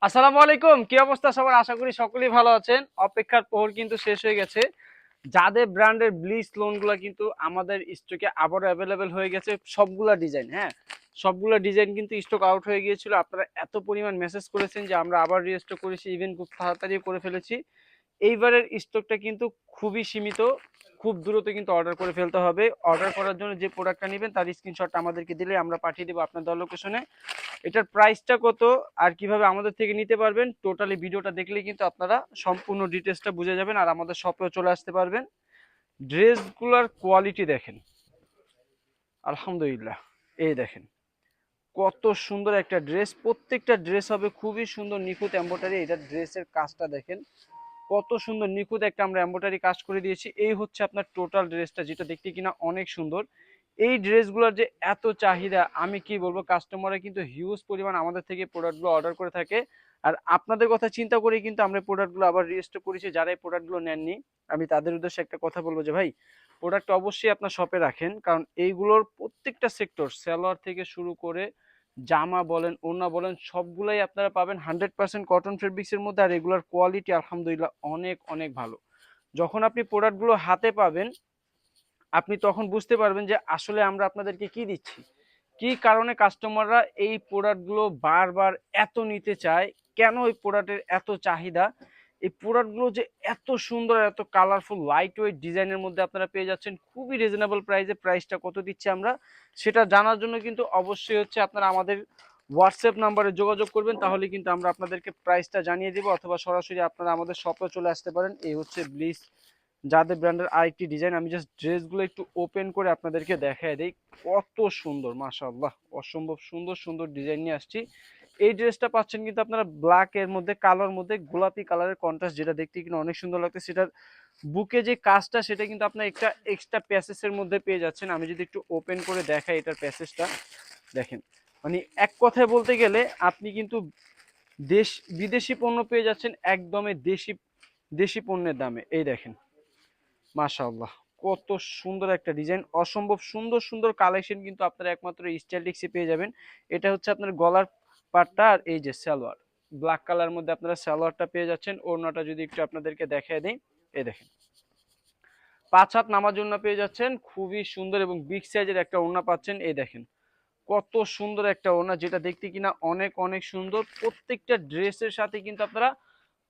আসসালামু আলাইকুম, কি অবস্থা সবার? আশা করি সকলেই ভালো আছেন। অপেক্ষার প্রহর কিন্তু শেষ হয়ে গেছে। যাদের ব্র্যান্ডের ব্লিচ লোনগুলো কিন্তু আমাদের স্টকে আবারও অ্যাভেলেবেল হয়ে গেছে, সবগুলা ডিজাইন। হ্যাঁ, সবগুলা ডিজাইন কিন্তু স্টক আউট হয়ে গিয়েছিল। আপনারা এত পরিমাণ মেসেজ করেছেন যে আমরা আবার রিস্টক করেছি, ইভেন খুব তাড়াতাড়ি করে ফেলেছি। এইবারের স্টকটা কিন্তু খুবই সীমিত, খুব দ্রুত কিন্তু অর্ডার করে ফেলতে হবে। অর্ডার করার জন্য যে প্রোডাক্টটা নেবেন তার স্ক্রিনশটটা আমাদেরকে দিলে আমরা পাঠিয়ে দেবো আপনার দেওয়ার লোকেশনে। এটার প্রাইসটা কত আর কিভাবে আমাদের থেকে নিতে পারবেন, টোটালি ভিডিওটা দেখলেই কিন্তু আপনারা সম্পূর্ণ ডিটেলসটা বুঝে যাবেন আর আমাদের শপেও চলে আসতে পারবেন। ড্রেসগুলোর কোয়ালিটি দেখেন, আলহামদুলিল্লাহ। এই দেখেন কত সুন্দর একটা ড্রেস, প্রত্যেকটা ড্রেস হবে খুবই সুন্দর নিখুঁত এমব্রয়ডারি। এটা ড্রেসের কাজটা দেখেন কত সুন্দর নিখুঁত একটা আমরা এমব্রয়ডারি কাজ করে দিয়েছি। এই হচ্ছে আপনার টোটাল ড্রেসটা, যেটা দেখতে কিনা অনেক সুন্দর। এই ড্রেসগুলোর যে এত চাহিদা আমি কি বলবো, কাস্টমাররা কিন্তু হিউজ পরিমাণ আমাদের থেকে প্রোডাক্টগুলো অর্ডার করে থাকে। আর আপনাদের কথা চিন্তা করেই কিন্তু আমরা প্রোডাক্টগুলো আবার রিস্টক করেছি। যারা এই প্রোডাক্টগুলো নেননি আমি তাদের উদ্দেশ্যে একটা কথা বলবো যে ভাই, প্রোডাক্ট অবশ্যই আপনার শপে রাখেন, কারণ এইগুলোর প্রত্যেকটা সেক্টর, সালোয়ার থেকে শুরু করে জামা বলেন, ওড়না বলেন, সবগুলাই আপনারা পাবেন 100% কটন ফেব্রিক্সের মধ্যে। আর এগুলোর কোয়ালিটি আলহামদুলিল্লাহ অনেক অনেক ভালো। যখন আপনি প্রোডাক্টগুলো হাতে পাবেন আপনি তখন বুঝতে পারবেন যে আসলে আমরা আপনাদেরকে কি দিচ্ছি, কি কারণে কাস্টমাররা এই প্রোডাক্টগুলো বারবার এত নিতে চায়, কেন এই প্রোডাক্টের এত চাহিদা। এই প্রোডাক্টগুলো যে এত সুন্দর, এত কালারফুল, লাইট ওয়েট ডিজাইনের মধ্যে আপনারা পেয়ে যাচ্ছেন খুবই রিজনেবল প্রাইসে। প্রাইসটা কত দিচ্ছি আমরা সেটা জানার জন্য কিন্তু অবশ্যই হচ্ছে আপনারা আমাদের হোয়াটসঅ্যাপ নাম্বারে যোগাযোগ করবেন, তাহলে কিন্তু আমরা আপনাদেরকে প্রাইসটা জানিয়ে দেবো। অথবা সরাসরি আপনারা আমাদের শপে চলে আসতে পারেন। এই হচ্ছে ব্লিচ যাদের ব্র্যান্ডের আরেকটি ডিজাইন। আমি জাস্ট ড্রেসগুলো একটু ওপেন করে আপনাদেরকে দেখায় দিই, কত সুন্দর মাশাআল্লাহ, অসম্ভব সুন্দর সুন্দর ডিজাইন নিয়ে আসছি। এই ড্রেসটা পাচ্ছেন কিন্তু আপনারা ব্ল্যাক এর মধ্যে, কালোর মধ্যে গোলাপি কালারের কন্ট্রাস্ট, যেটা দেখতে কিন্তু অনেক সুন্দর লাগছে। সেটার বুকে যে কাজটা সেটা কিন্তু আপনার একটা এক্সট্রা প্যাসেজের মধ্যে পেয়ে যাচ্ছেন। আমি যদি একটু ওপেন করে দেখাই এটার প্যাসেজটা দেখেন, মানে এক কথায় বলতে গেলে আপনি কিন্তু দেশ বিদেশি পণ্য পেয়ে যাচ্ছেন একদমই দেশি দেশি পণ্যের দামে। এই দেখেন মাশাআল্লাহ, কত সুন্দর একটা ডিজাইন, অসম্ভব সুন্দর সুন্দর কালেকশন কিন্তু আপনারা একমাত্র স্টাইলিক্সে পেয়ে যাবেন। এটা হচ্ছে আপনার গলার পাটটা, আর এই যে সালোয়ার ব্ল্যাক কালার মধ্যে আপনারা সালোয়ারটা পেয়ে যাচ্ছেন। ওড়নাটা যদি একটু আপনাদেরকে দেখায় দিই, এই দেখেন 5 হাত নামার জন্য পেয়ে যাচ্ছেন, খুবই সুন্দর এবং বিগ সাইজের একটা ওড়না পাচ্ছেন। এই দেখেন কত সুন্দর একটা ওড়না, যেটা দেখতে কিনা অনেক অনেক সুন্দর। প্রত্যেকটা ড্রেসের সাথে কিন্তু আপনারা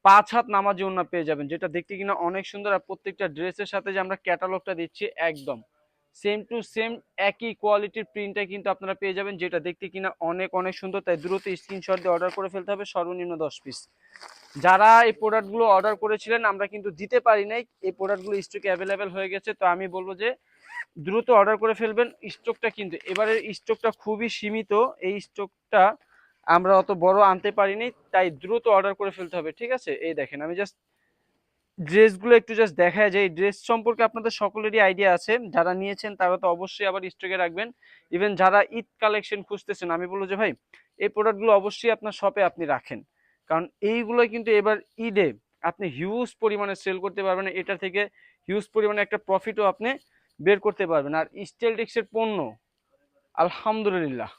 5 হাত নামাজি ওড়না পেয়ে যাবেন, যেটা দেখতে কিনা অনেক সুন্দর। আর প্রত্যেকটা ড্রেসের সাথে যে আমরা ক্যাটালগটা দিচ্ছি একদম সেম টু সেম একই কোয়ালিটির প্রিন্টটা কিন্তু আপনারা পেয়ে যাবেন, যেটা দেখতে কিনা অনেক অনেক সুন্দর। তাই দ্রুত স্ক্রিনশট দিয়ে অর্ডার করে ফেলতে হবে, সর্বনিম্ন 10 পিস। যারা এই প্রোডাক্টগুলো অর্ডার করেছিলেন আমরা কিন্তু দিতে পারি নাই, এই প্রোডাক্টগুলো স্টকে অ্যাভেলেবেল হয়ে গেছে। তো আমি বলবো যে দ্রুত অর্ডার করে ফেলবেন। স্টকটা কিন্তু এবারের স্টকটা খুবই সীমিত, এই স্টকটা আমরা অত বড় আনতে পারিনি, তাই দ্রুত অর্ডার করে ফেলতে হবে, ঠিক আছে? এই দেখেন আমি জাস্ট ড্রেসগুলো একটু জাস্ট দেখায় যায়। ড্রেস সম্পর্কে আপনাদের সকলেরই আইডিয়া আছে, যারা নিয়েছেন তারা তো অবশ্যই আবার স্টকে রাখবেন। ইভেন যারা ঈদ কালেকশন খুঁজতেছেন আমি বলবো যে ভাই এই প্রোডাক্টগুলো অবশ্যই আপনার শপে আপনি রাখেন, কারণ এইগুলো কিন্তু এবার ঈদে আপনি হিউজ পরিমাণে সেল করতে পারবেন। এটা থেকে হিউজ পরিমাণে একটা প্রফিটও আপনি বের করতে পারবেন। আর স্টাইলটেক্সের পণ্য আলহামদুলিল্লাহ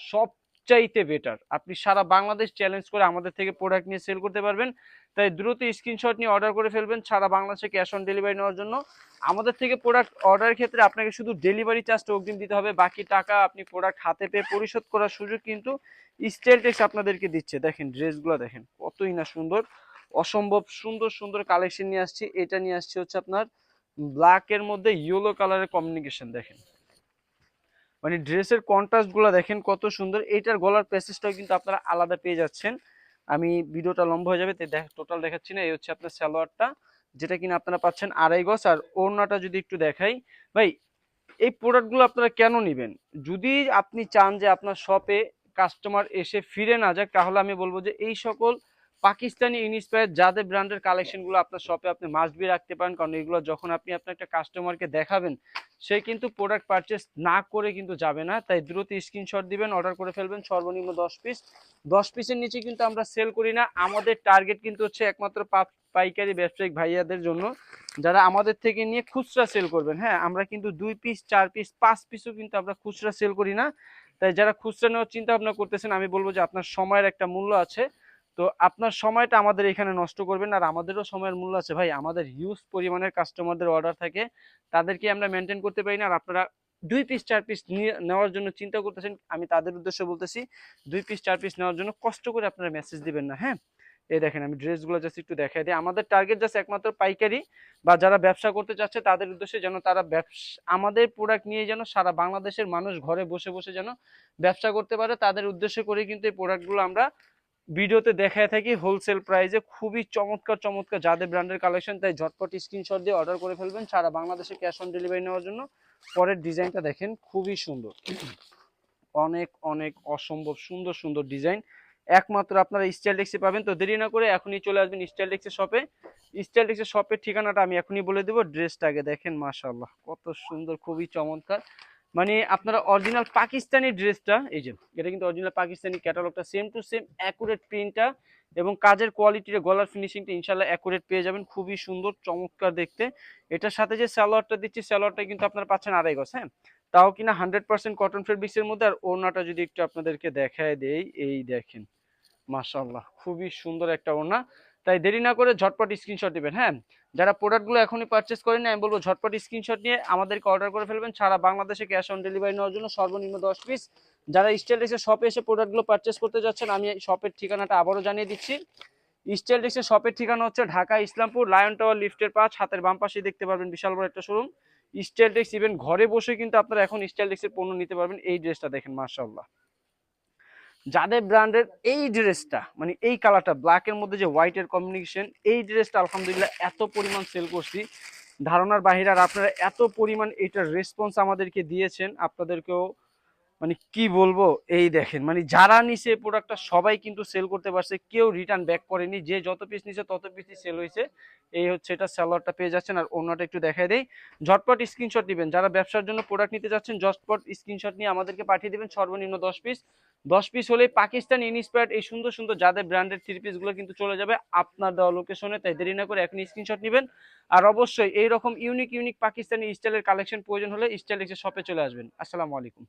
সবচাইতে বেটার। আপনি সারা বাংলাদেশ চ্যালেঞ্জ করে আমাদের থেকে প্রোডাক্ট নিয়ে সেল করতে পারবেন। তাই দ্রুত স্ক্রিনশট নিয়ে অর্ডার করে ফেলবেন সারা বাংলাদেশে ক্যাশ অন ডেলিভারি নেওয়ার জন্য। আমাদের থেকে প্রোডাক্ট অর্ডারের ক্ষেত্রে আপনাকে শুধু ডেলিভারি চার্জটা অগ্রিম দিতে হবে, বাকি টাকা আপনি প্রোডাক্ট হাতে পেয়ে পরিশোধ করার সুযোগ কিন্তু স্টাইলটেক্স আপনাদেরকে দিচ্ছে। দেখেন ড্রেসগুলো দেখেন কতই না সুন্দর, অসম্ভব সুন্দর সুন্দর কালেকশন নিয়ে আসছি। এটা নিয়ে আসছি হচ্ছে আপনার ব্ল্যাক এর মধ্যে ইয়েলো কালারের কম্বিনেশন। দেখেন মানে ড্রেসের কন্ট্রাস্ট গুলো দেখেন কত সুন্দর। এইটার গলার প্যাসেজটাও কিন্তু আপনারা আলাদা পেয়ে যাচ্ছেন। আমি ভিডিওটা লম্বা হয়ে যাবে তাই টোটাল দেখাচ্ছি না। এই হচ্ছে আপনার সালোয়ারটা, যেটা কিনা আপনারা পাচ্ছেন 2.5 গজ। আর ওড়নাটা যদি একটু দেখাই ভাই, এই প্রোডাক্টগুলো আপনারা কেন নেবেন? যদি আপনি চান যে আপনার শপে কাস্টমার এসে ফিরে না যাক, তাহলে আমি বলবো যে এই সকল পাকিস্তানি ইন্সপায়ার যাদের ব্র্যান্ডের কালেকশনগুলো আপনার শপে আপনি মাস্ট বি রাখতে পারেন, কারণ এগুলো যখন আপনি আপনার একটা কাস্টমারকে দেখাবেন সে কিন্তু প্রোডাক্ট পারচেস না করে কিন্তু যাবে না। তাই দ্রুত স্ক্রিনশট দিবেন, অর্ডার করে ফেলবেন সর্বনিম্ন 10 পিস। 10 পিসের নিচে কিন্তু আমরা সেল করি না। আমাদের টার্গেট কিন্তু হচ্ছে একমাত্র পাইকারি ব্যবসায়িক ভাইয়াদের জন্য, যারা আমাদের থেকে নিয়ে খুচরা সেল করবেন। হ্যাঁ, আমরা কিন্তু 2 পিস 4 পিস 5 পিসও কিন্তু আমরা খুচরা সেল করি না। তাই যারা খুচরা নেওয়ার চিন্তা ভাবনা করতেছেন আমি বলবো যে আপনার সময়ের একটা মূল্য আছে, তো আপনার সময়টা আমাদের এখানে নষ্ট করবেন না, আর আমাদেরও সময়ের মূল্য আছে ভাই, আমাদের হিউজ পরিমাণের কাস্টমারদের অর্ডার থাকে, তাদেরকে আমরা মেনটেন করতে পারি না। আর আপনারা 2 পিস 4 পিস নেওয়ার জন্য চিন্তা করতেছেন, আমি তাদের উদ্দেশ্যে বলতেছি 2 পিস 4 পিস নেওয়ার জন্য কষ্ট করে আপনারা মেসেজ দিবেন না, হ্যাঁ। এই দেখেন আমি ড্রেসগুলো জাস্ট একটু দেখাই দিই, আমাদের টার্গেট জাস্ট একমাত্র পাইকারি বা যারা ব্যবসা করতে চাচ্ছে তাদের উদ্দেশ্যে, যেন তারা ব্যবসা আমাদের প্রোডাক্ট নিয়ে যেন সারা বাংলাদেশের মানুষ ঘরে বসে বসে যেন ব্যবসা করতে পারে, তাদের উদ্দেশ্য করে কিন্তু এই প্রোডাক্টগুলো আমরা ভিডিওতে দেখায় থাকি হোলসেল প্রাইসে, খুবই চমৎকার চমৎকার যাদের ব্র্যান্ডের কালেকশন, তাই ঝটপট স্ক্রিনশট দিয়ে অর্ডার করে ফেলবেন সারা বাংলাদেশে ক্যাশ অন ডেলিভারি নেওয়ার জন্য। পরের ডিজাইনটা দেখেন, খুবই সুন্দর, অনেক অনেক অসম্ভব সুন্দর সুন্দর ডিজাইন, একমাত্র আপনারা স্টাইলটেক্সে পাবেন। তো দেরি না করে এখনই চলে আসবেন স্টাইলটেক্সের শপে। স্টাইলটেক্সের শপের ঠিকানাটা আমি এখনই বলে দেবো। ড্রেসটা আগে দেখেন, মাশাআল্লাহ কত সুন্দর, খুবই চমৎকার, মানে আপনারা অরিজিনাল পাকিস্তানি ড্রেসটা, এই যে এটা কিন্তু অরিজিনাল পাকিস্তানি, ক্যাটালগটা সেম টু সেম অ্যাকুরেট প্রিন্টটা এবং কাজের কোয়ালিটির গলার ফিনিশিংটা ইনশাল্লাহ অ্যাকুরেট পেয়ে যাবেন, খুবই সুন্দর চমৎকার দেখতে। এটার সাথে যে সালোয়ারটা দিচ্ছি, সালোয়ারটা কিন্তু আপনারা পাচ্ছেন 2.5 গজ, হ্যাঁ, তাও কিনা 100% কটন ফেব্রিক্সের মধ্যে। আর ওড়নাটা যদি একটু আপনাদেরকে দেখায় দেই, এই দেখেন মাশাআল্লাহ খুবই সুন্দর একটা ওড়না। তাই দেরি না করে ঝটপট স্ক্রিনশট দিবেন, হ্যাঁ। যারা প্রোডাক্টগুলো এখনই পারচেস করেন, আমি বলবো ঝটপট স্ক্রিনশট নিয়ে আমাদেরকে অর্ডার করে ফেলবেন সারা বাংলাদেশে ক্যাশ অন ডেলিভারি নেওয়ার জন্য, সর্বনিম্ন 10 পিস। যারা স্টাইলটেক্সের শপে এসে প্রোডাক্টগুলো পারচেস করতে যাচ্ছেন, আমি শপের ঠিকানাটা আবারও জানিয়ে দিচ্ছি। স্টাইলটেক্সের শপের ঠিকানা হচ্ছে ঢাকা ইসলামপুর লায়ন টাওয়ার লিফটের 5, হাতের বাম পাশে দেখতে পারবেন বিশাল বড় একটা শোরুম স্টাইলটেক্স। ইভেন ঘরে বসে কিন্তু আপনারা এখন স্টাইলটেক্সের পণ্য নিতে পারবেন। এই ড্রেসটা দেখেন মাশাআল্লাহ, যাদের ব্র্যান্ডের এই ড্রেসটা, মানে এই কালারটা ব্ল্যাকের মধ্যে যে হোয়াইটের কম্বিনেশন, এই ড্রেসটা আলহামদুলিল্লাহ এত পরিমাণ সেল করছি ধারণার বাহিরে। আর আপনারা এত পরিমাণ এটার রেসপন্স আমাদেরকে দিয়েছেন, আপনাদেরকেও মানে কি বলবো, এই দেখেন মানে যারা নিছে প্রোডাক্টটা সবাই কিন্তু সেল করতে পারছে, কেউ রিটার্ন ব্যাক করেনি, যে যত পিস নিছে তত পিসই সেল হয়েছে। এই হচ্ছে এটা, সালোয়ারটা পেয়ে যাচ্ছেন। আর অন্যটা একটু দেখাই দেই, ঝটপট স্ক্রিনশট দিবেন যারা ব্যবসার জন্য প্রোডাক্ট নিতে যাচ্ছেন, ঝটপট স্ক্রিনশট নিয়ে আমাদেরকে পাঠিয়ে দিবেন, সর্বনিম্ন 10 পিস। 10 পিস হলে পাকিস্তান ইনস্পায়ার্ড এই সুন্দর সুন্দর যাদের ব্র্যান্ডের 3 পিস গুলো কিন্তু চলে যাবে আপনার দেওয়া লোকেশনে। তাই দেরি না করে এখন স্ক্রিনশট নেবেন। আর অবশ্যই এইরকম ইউনিক ইউনিক পাকিস্তানি স্টাইলের কালেকশন প্রয়োজন হলে স্টাইল শপে চলে আসবেন। আসসালামু আলাইকুম।